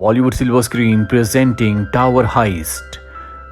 Bollywood silver screen presenting tower heist.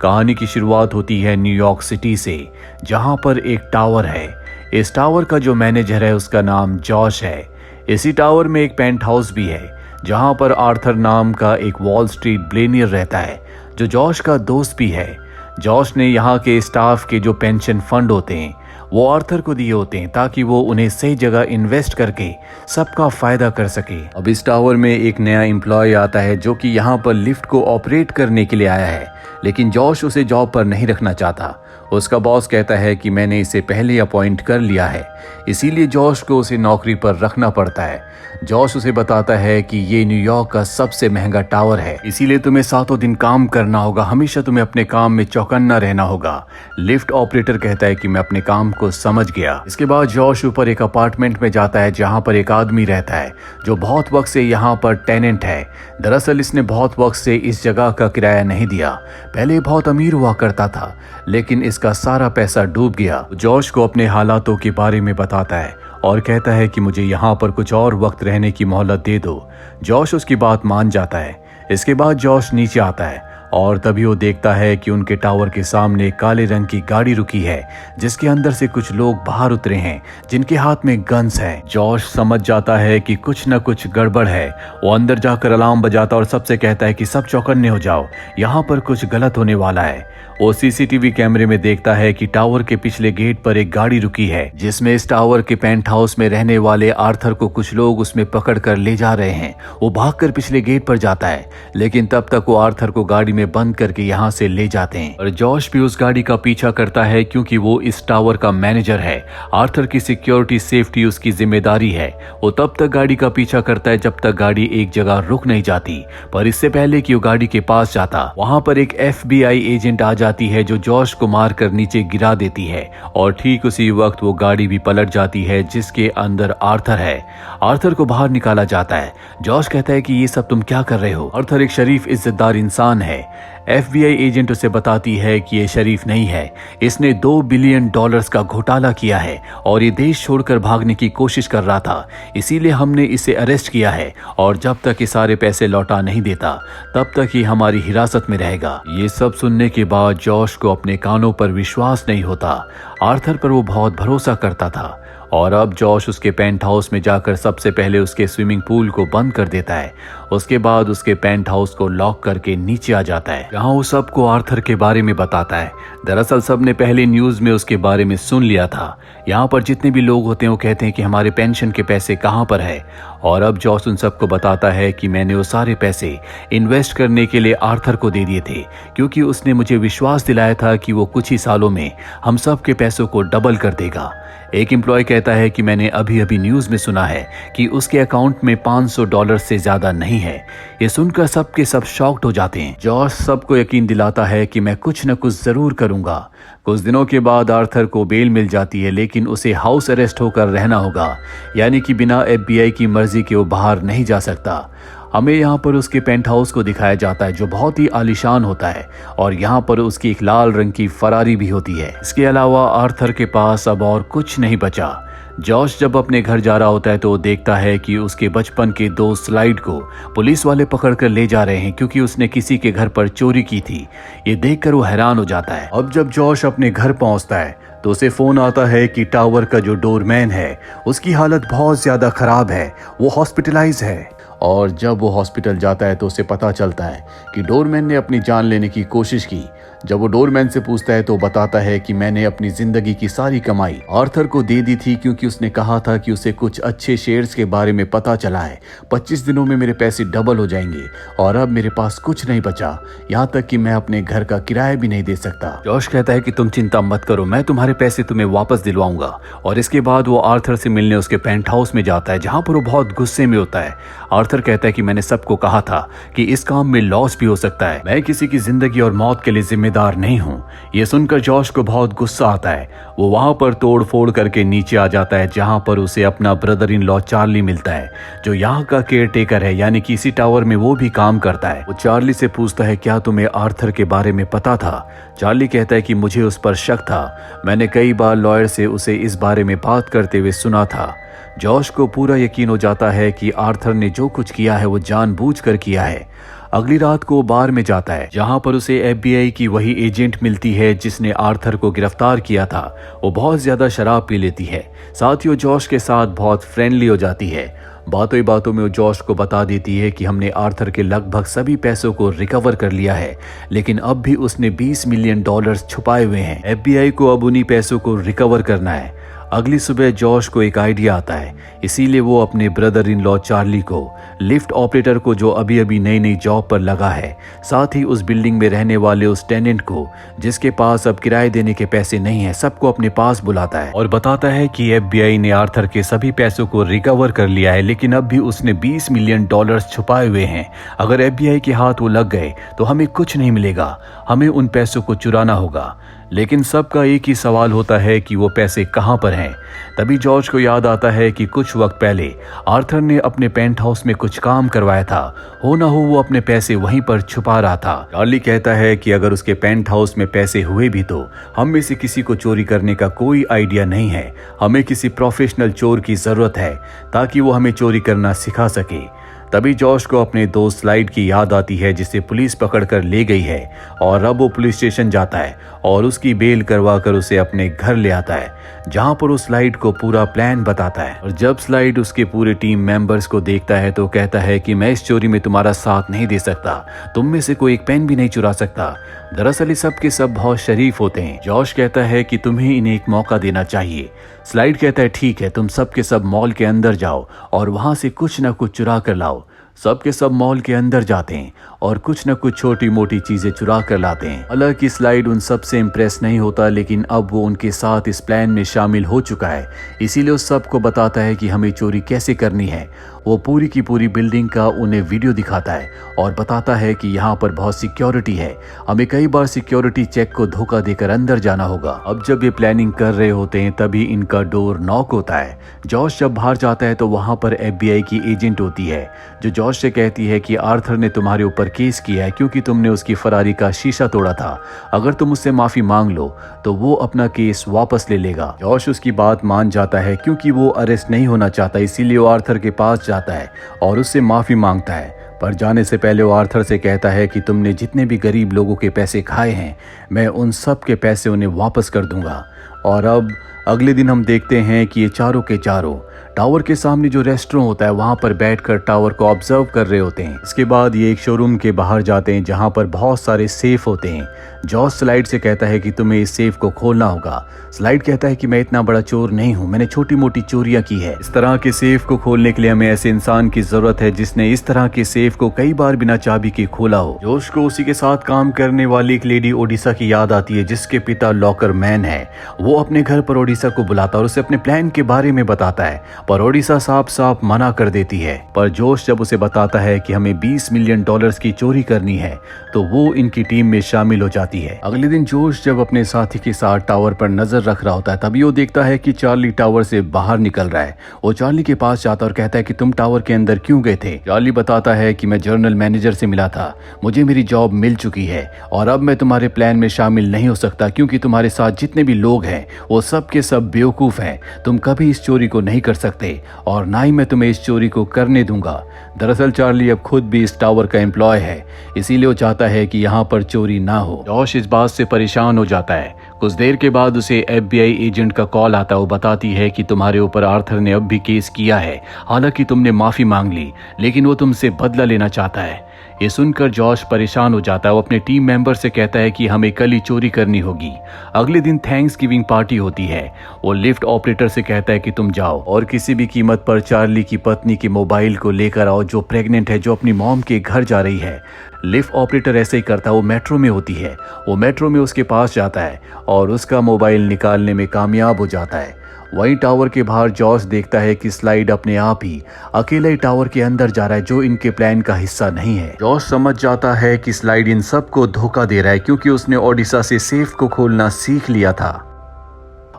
कहानी की शुरुआत होती है न्यूयॉर्क सिटी से, जहां पर एक टावर है। इस टावर का जो मैनेजर है उसका नाम जॉश है। इसी टावर में एक पेंट हाउस भी है, जहां पर आर्थर नाम का एक वॉल स्ट्रीट बिलियनियर रहता है, जो जॉश का दोस्त भी है। जॉश ने यहाँ के स्टाफ के जो पेंशन फंड होते हैं वो आर्थर को दिए होते हैं, ताकि वो उन्हें सही जगह इन्वेस्ट करके सबका फायदा कर सके। अब इस टावर में एक नया एम्प्लॉय आता है जो कि यहाँ पर लिफ्ट को ऑपरेट करने के लिए आया है, लेकिन जॉश उसे जॉब पर नहीं रखना चाहता। उसका बॉस कहता है कि मैंने इसे पहले अपॉइंट कर लिया है, इसीलिए जॉश को उसे नौकरी पर रखना पड़ता है। जॉश उसे बताता है कि ये न्यूयॉर्क का सबसे महंगा टावर है, इसीलिए तुम्हें 7 दिन काम करना होगा, हमेशा तुम्हें अपने काम में चौकन्ना रहना होगा। लिफ्ट ऑपरेटर कहता है कि मैं अपने काम को समझ गया। इसके बाद जॉश ऊपर एक अपार्टमेंट में जाता है, जहाँ पर एक आदमी रहता है जो बहुत वक्त से यहाँ पर टेनेंट है। दरअसल इसने बहुत वक्त से इस जगह का किराया नहीं दिया। पहले बहुत अमीर हुआ करता था, लेकिन इसका सारा पैसा डूब गया। जॉश को अपने हालातों के बारे में बताता है और कहता है कि मुझे यहाँ पर कुछ और वक्त रहने की मोहलत दे दो। जॉश उसकी बात मान जाता है। इसके बाद जॉश नीचे आता है और तभी वो देखता है कि उनके टावर के सामने एक काले रंग की गाड़ी रुकी है, जिसके अंदर से कुछ लोग बाहर उतरे हैं, जिनके हाथ में गन्स है। जॉश समझ जाता है कि कुछ न कुछ गड़बड़ है। वो अंदर जाकर अलार्म बजाता और सबसे कहता है कि सब चौकन्ने हो जाओ, यहाँ पर कुछ गलत होने वाला है। वो सीसीटीवी कैमरे में देखता है कि टावर के पिछले गेट पर एक गाड़ी रुकी है, जिसमें इस टावर के पेंट हाउस में रहने वाले आर्थर को कुछ लोग उसमें पकड़ कर ले जा रहे हैं। वो भागकर पिछले गेट पर जाता है, लेकिन तब तक वो आर्थर को गाड़ी में बंद करके यहाँ से ले जाते हैं। और जॉश भी उस गाड़ी का पीछा करता है, क्योंकि वो इस टावर का मैनेजर है। आर्थर की सिक्योरिटी सेफ्टी उसकी जिम्मेदारी है। वो तब तक गाड़ी का पीछा करता है जब तक गाड़ी एक जगह रुक नहीं जाती। पर इससे पहले कि वो गाड़ी के पास जाता, वहां पर एक FBI एजेंट आ जाती है, जो जॉश को मारकर नीचे गिरा देती है। और ठीक उसी वक्त वो गाड़ी भी पलट जाती है, जिसके अंदर आर्थर है। आर्थर को बाहर निकाला जाता है। जॉश कहता है कि ये सब तुम क्या कर रहे हो? आर्थर एक शरीफ इज्जतदार इंसान है। FBI एजेंट उसे बताती है कि ये शरीफ नहीं है, इसने $2 बिलियन का घोटाला किया है और ये देश छोड़कर भागने की कोशिश कर रहा था, इसीलिए हमने इसे अरेस्ट किया है। और जब तक ये सारे पैसे लौटा नहीं देता, तब तक ये हमारी हिरासत में रहेगा। ये सब सुनने के बाद जॉश को अपने कानों पर विश्वास नहीं होता। आर्थर पर वो बहुत भरोसा करता था। और अब जॉश उसके पेंट हाउस में जाकर सबसे पहले उसके स्विमिंग पूल को बंद कर देता है। उसके बाद उसके पेंट हाउस को लॉक करके नीचे आ जाता है, जहां वो सबको आर्थर के बारे में बताता है। दरअसल सबने पहले न्यूज में उसके बारे में सुन लिया था। यहाँ पर जितने भी लोग होते हैं वो कहते हैं कि हमारे पेंशन के पैसे कहाँ पर है। और अब जॉश उन सबको बताता है कि मैंने वो सारे पैसे इन्वेस्ट करने के लिए आर्थर को दे दिए थे, क्योंकि उसने मुझे विश्वास दिलाया था कि वो कुछ ही सालों में हम सब के पैसों को डबल कर देगा। एक एम्प्लॉय कहता है कि मैंने अभी अभी न्यूज में सुना है कि उसके अकाउंट में $500 से ज्यादा नहीं है। ये सुनकर सबके सब शॉक्ड हो जाते हैं। जॉश सबको यकीन दिलाता है कि मैं कुछ न कुछ जरूर करूंगा। कुछ दिनों के बाद आर्थर को बेल मिल जाती है, लेकिन उसे हाउस अरेस्ट होकर रहना होगा, यानी कि बिना FBI की मर्जी के वो बाहर नहीं जा सकता। हमें यहाँ पर उसके पेंट हाउस को दिखाया जाता है, जो बहुत ही आलीशान होता है, और यहाँ पर उसकी एक लाल रंग की फरारी भी होती है। इसके अलावा आर्थर के पास अब और कुछ नहीं बचा। जॉश जब अपने घर जा रहा होता है तो वो देखता है कि उसके बचपन के 2 स्लाइड को पुलिस वाले पकड़ कर ले जा रहे हैं, क्योंकि उसने किसी के घर पर चोरी की थी। ये देखकर वो हैरान हो जाता है। अब जब जॉश अपने घर पहुंचता है तो उसे फोन आता है कि टावर का जो डोरमैन है उसकी हालत बहुत ज्यादा खराब है, वो हॉस्पिटलाइज है। और जब वो हॉस्पिटल जाता है तो उसे पता चलता है कि डोरमैन ने अपनी जान लेने की कोशिश की। जब वो डोरमैन से पूछता है तो बताता है कि मैंने अपनी जिंदगी की सारी कमाई आर्थर को दे दी थी, क्योंकि उसने कहा था कि उसे कुछ अच्छे शेयर्स के बारे में पता चला है। 25 दिनों में मेरे पैसे डबल हो जाएंगे और अब मेरे पास कुछ नहीं बचा, यहाँ तक कि मैं अपने घर का किराया भी नहीं दे सकता। जॉश कहता है कि तुम चिंता मत करो, मैं तुम्हारे पैसे तुम्हें वापस दिलवाऊंगा। और इसके बाद वो आर्थर से मिलने उसके पेंट हाउस में जाता है, जहाँ पर वो बहुत गुस्से में होता है। आर्थर कहता है कि मैंने सबको कहा था कि इस काम में लॉस भी हो सकता है, मैं किसी की जिंदगी और मौत के लिए जिम्मेदार नहीं हूँ। ये सुनकर जॉश को बहुत गुस्सा आता है। वो वहां पर तोड़ फोड़ करके नीचे आ जाता है, जहां पर उसे अपना ब्रदर इन लॉ चार्ली मिलता है, जो यहाँ का केयर टेकर है, यानी कि इसी टावर में वो भी काम करता है। वो चार्ली से पूछता है क्या तुम्हें आर्थर के बारे में पता था? चार्ली कहता है कि मुझे उस पर शक था, मैंने कई बार लॉयर से उसे इस बारे में बात करते हुए सुना था। जॉश को पूरा यकीन हो जाता है कि आर्थर ने जो कुछ किया है वो जानबूझकर किया है। अगली रात को बार में जाता है जहां पर उसे FBI की वही एजेंट मिलती है जिसने आर्थर को गिरफ्तार किया था। वो बहुत ज्यादा शराब पी लेती है, साथ ही वो जॉश के साथ बहुत फ्रेंडली हो जाती है। बातों ही बातों में वो जॉश को बता देती है कि हमने आर्थर के लगभग सभी पैसों को रिकवर कर लिया है, लेकिन अब भी उसने $20 मिलियन छुपाए हुए हैं। FBI को अब उन्हीं पैसों को रिकवर करना है। अगली सुबह जॉश को एक आइडिया आता है, इसीलिए वो अपने ब्रदर इन लॉ चार्ली को, लिफ्ट ऑपरेटर को जो अभी अभी नई नई जॉब पर लगा है, साथ ही उस बिल्डिंग में रहने वाले उस टेनेंट को जिसके पास अब किराए देने के पैसे नहीं है, सबको अपने पास बुलाता है और बताता है कि FBI ने आर्थर के सभी पैसों को रिकवर कर लिया है, लेकिन अब भी उसने $20 मिलियन छुपाए हुए हैं। अगर FBI के हाथ वो लग गए तो हमें कुछ नहीं मिलेगा, हमें उन पैसों को चुराना होगा। लेकिन सबका एक ही सवाल होता है कि वो पैसे कहां पर हैं। तभी जॉर्ज को याद आता है कि कुछ वक्त पहले आर्थर ने अपने पेंट हाउस में कुछ काम करवाया था, हो ना हो वो अपने पैसे वहीं पर छुपा रहा था। चार्ली कहता है कि अगर उसके पेंट हाउस में पैसे हुए भी तो हम में से किसी को चोरी करने का कोई आइडिया नहीं है, हमें किसी प्रोफेशनल चोर की जरूरत है ताकि वो हमें चोरी करना सिखा सके। तभी जॉश को अपने दोस्त स्लाइड की याद आती है जिसे पुलिस पकड़कर ले गई है और अब वो पुलिस स्टेशन जाता है और उसकी बेल करवा कर उसे अपने घर ले आता है, जहां पर वो स्लाइड को पूरा प्लान बताता है। और जब स्लाइड उसके पूरे टीम मेंबर्स को देखता है तो कहता है कि मैं इस चोरी में तुम्हारा साथ नहीं दे सकता, तुम में से कोई एक पेन भी नहीं चुरा सकता। दरअसल ये सब के सब बहुत शरीफ होते हैं। जॉश कहता है कि तुम्हें इन्हें एक मौका देना चाहिए। स्लाइड कहता है ठीक है, तुम सब के सब मॉल के अंदर जाओ और वहां से कुछ न कुछ चुरा कर लाओ। सब के सब मॉल के अंदर जाते हैं और कुछ न कुछ छोटी मोटी चीजें चुरा कर लाते हैं। हालांकि स्लाइड उन सब से इम्प्रेस नहीं होता, लेकिन अब वो उनके साथ इस प्लान में शामिल हो चुका है, इसीलिए उस सबको बताता है कि हमें चोरी कैसे करनी है। वो पूरी की पूरी बिल्डिंग का उन्हें वीडियो दिखाता है और बताता है कि यहाँ पर बहुत सिक्योरिटी है, हमें कई बार सिक्योरिटी चेक को धोखा देकर अंदर जाना होगा। अब जब ये प्लानिंग कर रहे होते हैं तभी इनका डोर नॉक होता है। जॉश जब बाहर जाता है तो वहां पर FBI की एजेंट होती है जो जॉश से कहती है कि आर्थर ने तुम्हारे ऊपर केस किया है क्योंकि तुमने उसकी फरारी का शीशा तोड़ा था। अगर तुम उससे माफी मांग लो तो वो अपना केस वापस ले लेगा। जॉश उसकी बात मान जाता है क्योंकि वो अरेस्ट नहीं होना चाहता, इसीलिए वो आर्थर के पास जाता है और उससे माफी मांगता है। पर जाने से पहले वो आर्थर से कहता है कि तुमने जितने भी गरीब लोगों के पैसे खाए हैं, मैं उन सब के पैसे उन्हें वापस कर दूंगा। और अब अगले दिन हम देखते हैं कि ये चारों के चारों टावर के सामने जो रेस्टोरेंट होता है वहां पर बैठकर टावर को ऑब्जर्व कर रहे होते हैं। इसके बाद ये एक शोरूम के बाहर जाते हैं जहां पर बहुत सारे सेफ होते हैं। जॉश स्लाइड से कहता है कि तुम्हें इस सेफ को खोलना होगा। स्लाइड कहता है कि मैं इतना बड़ा चोर नहीं हूं, मैंने छोटी मोटी चोरियां की है। इस तरह के सेफ को खोलने के लिए हमें ऐसे इंसान की जरूरत है जिसने इस तरह के सेफ को कई बार बिना चाबी के खोला हो। जॉश को उसी के साथ काम करने वाली एक लेडी ओडिशा की याद आती है जिसके पिता लॉकर मैन है। वो अपने घर पर ओडिशा को बुलाता और उसे अपने प्लान के बारे में बताता है, पर ओडिशा साफ साफ मना कर देती है। पर जोश जब उसे बताता है कि हमें $20 मिलियन की चोरी करनी है तो वो इनकी टीम में शामिल हो जाती है। अगले दिन जोश जब अपने साथी के साथ टावर पर नजर रख रहा होता है तभी वो देखता है कि चार्ली टावर से बाहर निकल रहा है। वो चार्ली के पास जाता और कहता है कि तुम टावर के अंदर क्यों गए थे। चार्ली बताता है कि मैं जनरल मैनेजर से मिला था, मुझे मेरी जॉब मिल चुकी है और अब मैं तुम्हारे प्लान में शामिल नहीं हो सकता क्योंकि तुम्हारे साथ जितने भी लोग हैं वो सब के सब बेवकूफ हैं। तुम कभी इस चोरी को नहीं कर सकते और ना ही मैं तुम्हें इस चोरी को करने दूंगा। दरअसल चार्ली अब खुद भी इस टावर का एम्प्लॉय है, इसीलिए वो चाहता है कि यहाँ पर चोरी ना हो। जॉश इस बात से परेशान हो जाता है। कुछ देर के बाद उसे FBI एजेंट का कॉल आता है। वो बताती है कि तुम्हारे ऊपर आर्थर ने अब भी केस किया है, हालांकि तुमने माफी मांग ली, लेकिन वो तुमसे बदला लेना चाहता है। ये सुनकर जॉश परेशान हो जाता है। वो अपने टीम मेंबर से कहता है कि हमें कल ही चोरी करनी होगी। अगले दिन थैंक्स गिविंग पार्टी होती है। वो लिफ्ट ऑपरेटर से कहता है कि तुम जाओ और किसी भी कीमत पर चार्ली की पत्नी के मोबाइल को लेकर आओ जो प्रेग्नेंट है, जो अपनी मॉम के घर जा रही है। लिफ्ट ऑपरेटर ऐसे ही करता है। वो मेट्रो में होती है। वो मेट्रो में उसके पास जाता है और उसका मोबाइल निकालने में कामयाब हो जाता है। वहीं टावर के बाहर जॉश देखता है कि स्लाइड अपने आप ही अकेले टावर के अंदर जा रहा है, जो इनके प्लान का हिस्सा नहीं है। जॉश समझ जाता है कि स्लाइड इन सबको धोखा दे रहा है क्योंकि उसने ओडिशा से सेफ को खोलना सीख लिया था।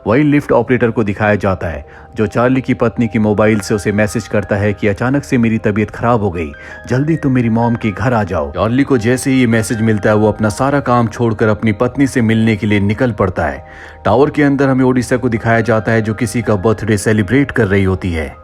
वही लिफ्ट ऑपरेटर को दिखाया जाता है जो चार्ली की पत्नी की मोबाइल से उसे मैसेज करता है कि अचानक से मेरी तबीयत खराब हो गई, जल्दी तुम मेरी मॉम के घर आ जाओ। चार्ली को जैसे ही ये मैसेज मिलता है वो अपना सारा काम छोड़कर अपनी पत्नी से मिलने के लिए निकल पड़ता है। टावर के अंदर हमें ओडिशा को दिखाया जाता है जो किसी का बर्थडे सेलिब्रेट कर रही होती है।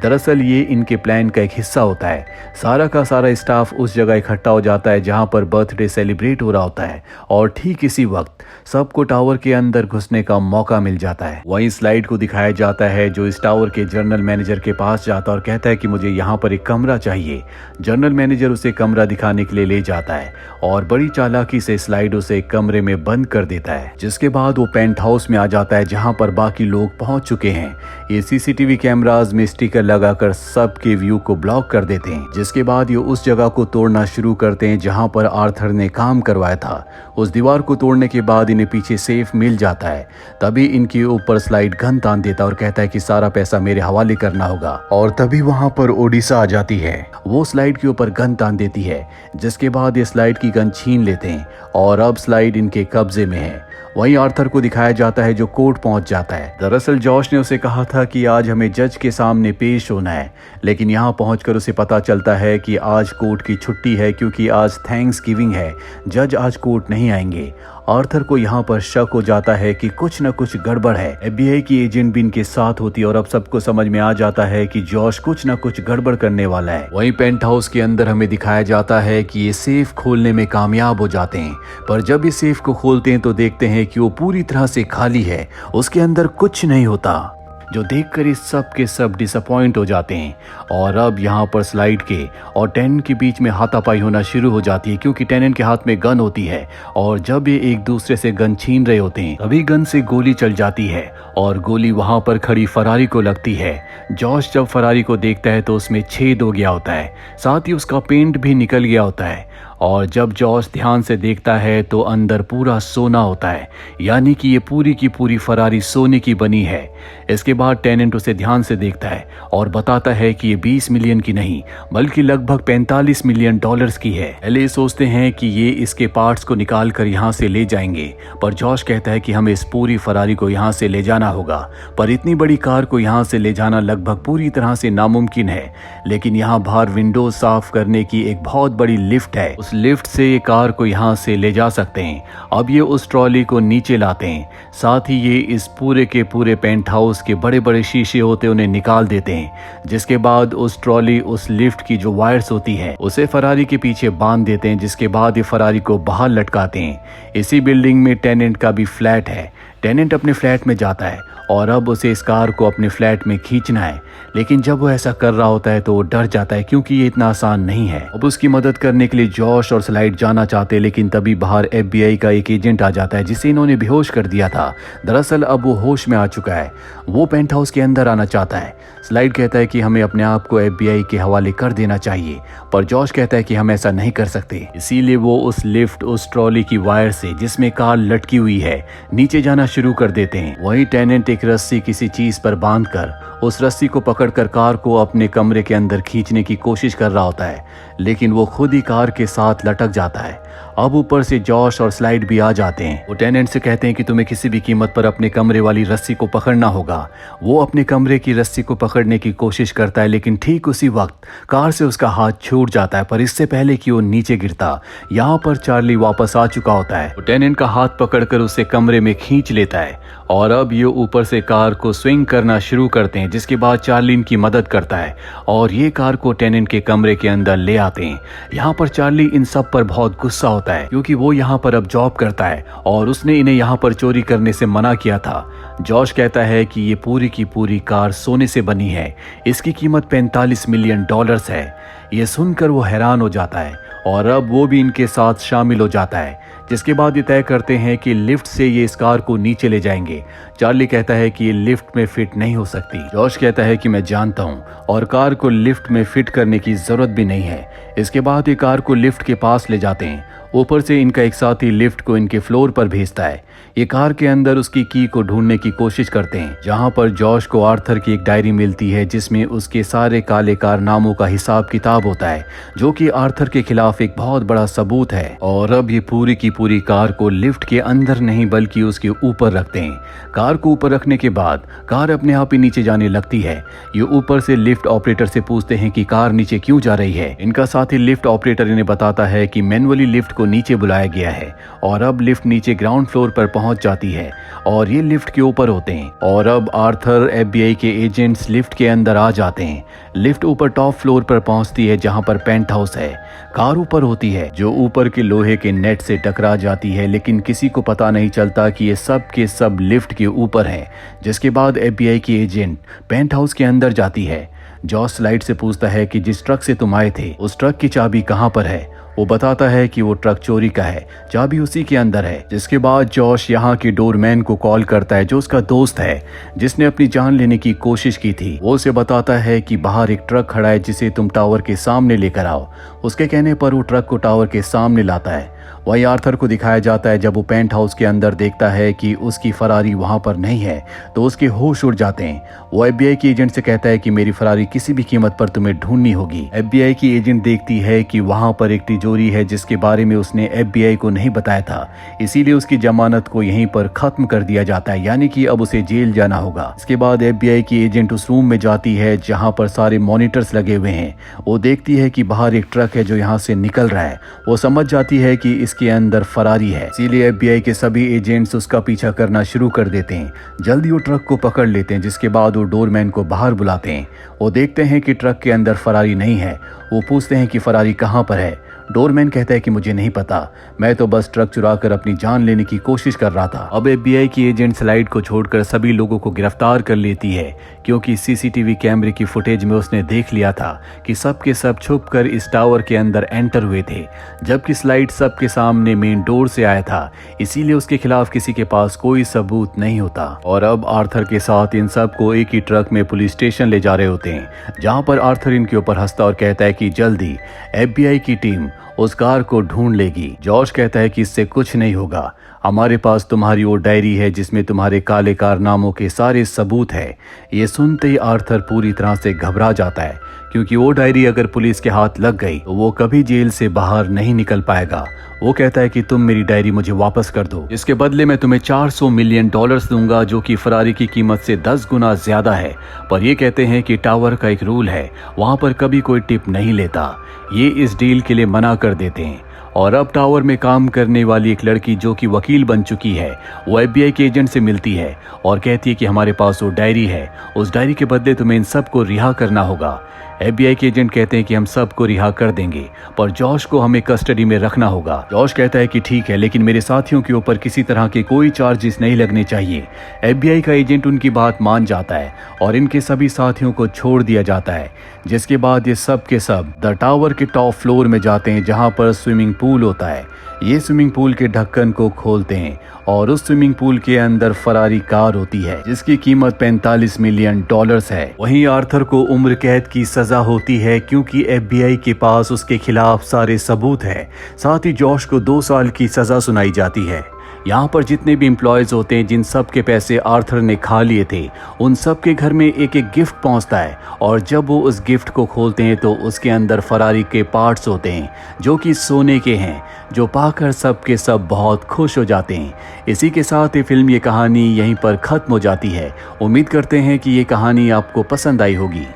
दरअसल ये इनके प्लान का एक हिस्सा होता है। सारा का सारा स्टाफ उस जगह इकट्ठा हो जाता है जहां पर बर्थडे सेलिब्रेट हो रहा होता है और ठीक इसी वक्त सबको टावर के अंदर घुसने का मौका मिल जाता है। वहीं स्लाइड को दिखाया जाता है जो इस टावर के जनरल मैनेजर के पास जाता है और कहता है कि मुझे यहाँ पर एक कमरा चाहिए। जनरल मैनेजर उसे कमरा दिखाने के लिए ले जाता है और बड़ी चालाकी से स्लाइड उसे कमरे में बंद कर देता है, जिसके बाद वो पेंट हाउस में आ जाता है जहां पर बाकी लोग पहुंच चुके हैं। ये सीसीटीवी कैमरास में स्टिकर लगाकर सबके व्यू को ब्लॉक कर देते हैं, जिसके बाद ये उस जगह को तोड़ना शुरू करते हैं जहां पर आर्थर ने काम करवाया था। उस दीवार को तोड़ने के बाद इन्हें पीछे सेफ मिल जाता है। तभी इनके ऊपर स्लाइड गन तान देता और कहता है कि सारा पैसा मेरे हवाले करना होगा। और तभी वहां पर ओडिशा आ जाती है। वो स्लाइड के ऊपर गन तान देती है, जिसके बाद ये स्लाइड की गन छीन लेते हैं और अब स्लाइड इनके कब्जे में है। वहीं आर्थर को दिखाया जाता है जो कोर्ट पहुंच जाता है। दरअसल जॉश ने उसे कहा था कि आज हमें जज के सामने पेश होना है, लेकिन यहाँ पहुंचकर उसे पता चलता है कि आज कोर्ट की छुट्टी है क्योंकि आज थैंक्सगिविंग है। जज आज कोर्ट नहीं आएंगे। आर्थर को यहाँ पर शक हो जाता है कि कुछ न कुछ गड़बड़ है। FBI की एजेंट भी इनके साथ होती है और अब सबको समझ में आ जाता है कि जॉश कुछ न कुछ गड़बड़ करने वाला है। वहीं पेंट हाउस के अंदर हमें दिखाया जाता है कि ये सेफ खोलने में कामयाब हो जाते हैं, पर जब इस सेफ को खोलते हैं तो देखते हैं कि वो पूरी तरह से खाली है, उसके अंदर कुछ नहीं होता, जो देखकर इस सब के सब डिसअपॉइंट हो जाते हैं। और अब यहाँ पर स्लाइड के और टेनेंट के बीच में हाथापाई होना शुरू हो जाती है क्योंकि टेनेंट के हाथ में गन होती है और जब ये एक दूसरे से गन छीन रहे होते हैं तभी गन से गोली चल जाती है और गोली वहां पर खड़ी फरारी को लगती है। जॉश जब फरारी को देखता है तो उसमें छेद हो गया होता है, साथ ही उसका पेंट भी निकल गया होता है और जब जॉश ध्यान से देखता है तो अंदर पूरा सोना होता है, यानी कि ये पूरी की पूरी फरारी सोने की बनी है। इसके बाद टेनेंट उसे ध्यान से देखता है और बताता है कि ये 20 मिलियन की नहीं बल्कि लगभग 45 मिलियन डॉलर्स की है। पहले सोचते हैं कि ये इसके पार्ट्स को निकाल कर यहाँ से ले जाएंगे, पर जॉश कहता है कि हमें इस पूरी फरारी को यहाँ से ले जाना होगा। पर इतनी बड़ी कार को यहाँ से ले जाना लगभग पूरी तरह से नामुमकिन है, लेकिन यहाँ बाहर विंडोज साफ करने की एक बहुत बड़ी लिफ्ट है। उस लिफ्ट से ये कार को यहाँ से ले जा सकते हैं। अब ये उस ट्रॉली को नीचे लाते हैं, साथ ही ये इस पूरे के पूरे पेंट हाउस के बड़े बड़े शीशे होते उन्हें निकाल देते हैं, जिसके बाद उस ट्रॉली उस लिफ्ट की जो वायर्स होती है उसे फरारी के पीछे बांध देते हैं, जिसके बाद ये फरारी को बाहर लटकाते हैं। इसी बिल्डिंग में टेनेंट का भी फ्लैट है। टेनेंट अपने फ्लैट में जाता है और अब उसे इस कार को अपने फ्लैट में खींचना है, लेकिन जब वो ऐसा कर रहा होता है तो वो डर जाता है क्योंकि ये इतना आसान नहीं है। अब उसकी मदद करने के लिए जॉश और स्लाइड जाना चाहते हैं, लेकिन तभी बाहर FBI का एक एजेंट आ जाता है जिसे इन्होंने बेहोश कर दिया था। दरअसल अब वो होश में आ चुका है। वो पेंट हाउस के अंदर आना चाहता है। स्लाइड कहता है कि हमें अपने आप को FBI के हवाले कर देना चाहिए, पर जॉश कहता है कि हम ऐसा नहीं कर सकते। इसीलिए वो उस लिफ्ट उस ट्रॉली की वायर से जिसमें कार लटकी हुई है नीचे जाना शुरू कर देते हैं। वहीं टेनेंट एक रस्सी किसी चीज पर बांधकर उस रस्सी को पकड़कर कार को अपने कमरे के अंदर खींचने की कोशिश कर रहा होता है, लेकिन वो खुद ही कार के साथ लटक जाता है। अब ऊपर से जॉश और स्लाइड भी आ जाते हैं। वो टेनेंट से कहते हैं कि तुम्हें किसी भी कीमत पर अपने कमरे वाली रस्सी को पकड़ना होगा। वो अपने कमरे की रस्सी को पकड़ने की कोशिश करता है, लेकिन ठीक उसी वक्त कार से उसका हाथ छूट जाता है, पर इससे पहले कि वो नीचे गिरता यहाँ पर चार्ली वापस आ चुका होता है। वो टेनेंट का हाथ पकड़कर उसे कमरे में खींच लेता है और अब ये ऊपर से कार को स्विंग करना शुरू करते हैं, जिसके बाद चार्ली इनकी मदद करता है और ये कार को टेनेंट के कमरे के अंदर ले आते हैं। यहाँ पर चार्ली इन सब पर बहुत गुस्सा होता है क्योंकि वो यहाँ पर अब जॉब करता है और उसने इन्हें यहाँ पर चोरी करने से मना किया था। जॉश कहता है कि ये पूरी की पूरी कार सोने से बनी है, इसकी कीमत 45 मिलियन डॉलर्स है। ये सुनकर वो हैरान हो जाता है और अब वो भी इनके साथ शामिल हो जाता है, जिसके बाद ये तय करते हैं कि लिफ्ट से ये इस कार को नीचे ले जाएंगे। चार्ली कहता है कि ये लिफ्ट में फिट नहीं हो सकती। जॉश कहता है कि मैं जानता हूँ और कार को लिफ्ट में फिट करने की जरूरत भी नहीं है। इसके बाद ये कार को लिफ्ट के पास ले जाते हैं। ऊपर से इनका एक साथी लिफ्ट को इनके फ्लोर पर भेजता है। ये कार के अंदर उसकी की को ढूंढने की कोशिश करते हैं, जहां पर जॉश को आर्थर की एक डायरी मिलती है जिसमें उसके सारे काले कारनामों का हिसाब किताब होता है, जो कि आर्थर के खिलाफ एक बहुत बड़ा सबूत है। और अब ये पूरी की पूरी कार को लिफ्ट के अंदर नहीं बल्कि उसके ऊपर रखते हैं। कार को ऊपर रखने के बाद कार अपने आप ही नीचे जाने लगती है। ये ऊपर से लिफ्ट ऑपरेटर से पूछते हैं कि कार नीचे क्यों जा रही है। इनका साथी लिफ्ट ऑपरेटर इन्हें बताता है कि मैनुअली लिफ्ट को नीचे बुलाया गया है और अब लिफ्ट नीचे ग्राउंड फ्लोर पर पहुंच जाती है और ये लिफ्ट के ऊपर होते हैं और अब आर्थर FBI के एजेंट्स लिफ्ट के अंदर आ जाते हैं। लिफ्ट ऊपर टॉप फ्लोर पर पहुंचती है जहां पर पेंट हाउस है। कार ऊपर होती है जो ऊपर के लोहे के नेट से टकरा जाती है, लेकिन किसी को पता नहीं चलता कि ये सब के सब लिफ्ट के ऊपर है। जिसके बाद FBI की एजेंट पेंट हाउस के अंदर जाती है। जॉश स्लाइड से पूछता है कि जिस ट्रक से तुम आए थे उस ट्रक की चाबी कहाँ पर है। वो बताता है कि वो ट्रक चोरी का है, चाबी उसी के अंदर है। जिसके बाद जॉश यहाँ के डोरमैन को कॉल करता है जो उसका दोस्त है जिसने अपनी जान लेने की कोशिश की थी। वो उसे बताता है कि बाहर एक ट्रक खड़ा है जिसे तुम टावर के सामने लेकर आओ। उसके कहने पर वो ट्रक को टावर के सामने लाता है। वही आर्थर को दिखाया जाता है जब वो पेंट हाउस के अंदर देखता है कि उसकी फरारी वहां पर नहीं है तो उसके होश उड़ जाते हैं। वो FBI की एजेंट से कहता है कि मेरी फरारी किसी भी कीमत पर तुम्हें ढूंढनी होगी। FBI की एजेंट देखती है कि वहां पर एक तिजोरी है जिसके बारे में उसने FBI को नहीं बताया था, इसीलिए उसकी जमानत को यहीं पर खत्म कर दिया जाता है, यानी कि अब उसे जेल जाना होगा। इसके बाद FBI की एजेंट उस रूम में जाती है जहाँ पर सारे मॉनिटर्स लगे हुए हैं। वो देखती है कि बाहर एक ट्रक है जो यहाँ से निकल रहा है। वो समझ जाती है कि इसके अंदर फरारी है, इसीलिए FBI के सभी एजेंट्स उसका पीछा करना शुरू कर देते हैं। जल्दी वो ट्रक को पकड़ लेते हैं। जिसके बाद वो डोरमैन को बाहर बुलाते हैं। वो देखते हैं कि ट्रक के अंदर फरारी नहीं है। वो पूछते हैं कि फरारी कहाँ पर है। डोरमैन कहता है कि मुझे नहीं पता, मैं तो बस ट्रक चुराकर अपनी जान लेने की कोशिश कर रहा था। अब FBI की एजेंट स्लाइड को छोड़कर सभी लोगों को गिरफ्तार कर लेती है क्योंकि CCTV कैमरे की फुटेज में उसने देख लिया था कि सब के सब छुपकर इस टावर के अंदर एंटर हुए थे, जबकि स्लाइड सबके सामने मेन डोर से आया था, इसीलिए उसके खिलाफ किसी के पास कोई सबूत नहीं होता। और अब आर्थर के साथ इन सब को एक ही ट्रक में पुलिस स्टेशन ले जा रहे होते हैं, जहाँ पर आर्थर इनके ऊपर हंसता और कहता है कि जल्दी FBI की टीम उस कार को ढूंढ लेगी। जॉर्ज कहता है कि इससे कुछ नहीं होगा, हमारे पास तुम्हारी वो डायरी है जिसमें तुम्हारे काले कारनामों के सारे सबूत है। ये सुनते ही आर्थर पूरी तरह से घबरा जाता है क्योंकि वो डायरी अगर पुलिस के हाथ लग गई तो वो कभी जेल से बाहर नहीं निकल पाएगा। वो कहता है कि तुम मेरी डायरी मुझे वापस कर दो, इसके बदले मैं तुम्हें $400 मिलियन दूंगा, जो कि फरारी की कीमत से 10 गुना ज्यादा है। पर ये कहते हैं कि टावर का एक रूल है, वहां पर कभी कोई टिप नहीं लेता। ये इस डील के लिए मना कर देते हैं। और अब टावर में काम करने वाली एक लड़की जो कि वकील बन चुकी है, वो FBI के एजेंट से मिलती है और कहती है कि हमारे पास वो डायरी है, उस डायरी के बदले तुम्हें इन सबको रिहा करना होगा। FBI के एजेंट कहते हैं कि हम सबको रिहा कर देंगे, पर जॉश को हमें कस्टडी में रखना होगा। जॉश कहता है कि ठीक है, लेकिन मेरे साथियों के ऊपर किसी तरह के कोई चार्जेस नहीं लगने चाहिए। FBI का एजेंट उनकी बात मान जाता है और इनके सभी साथियों को छोड़ दिया जाता है। जिसके बाद ये सब के सब द टावर के टॉप फ्लोर में जाते हैं जहाँ पर स्विमिंग पूल होता है। ये स्विमिंग पूल के ढक्कन को खोलते हैं और उस स्विमिंग पूल के अंदर फरारी कार होती है जिसकी कीमत $45 मिलियन है। वहीं आर्थर को उम्र कैद की सजा होती है क्योंकि FBI के पास उसके खिलाफ सारे सबूत है। साथ ही जॉश को 2 साल की सजा सुनाई जाती है। यहाँ पर जितने भी एम्प्लॉयज होते हैं जिन सब के पैसे आर्थर ने खा लिए थे, उन सब के घर में एक एक गिफ्ट पहुँचता है और जब वो उस गिफ्ट को खोलते हैं तो उसके अंदर फरारी के पार्ट्स होते हैं जो कि सोने के हैं, जो पाकर सब के सब बहुत खुश हो जाते हैं। इसी के साथ ये फिल्म, ये कहानी यहीं पर ख़त्म हो जाती है। उम्मीद करते हैं कि ये कहानी आपको पसंद आई होगी।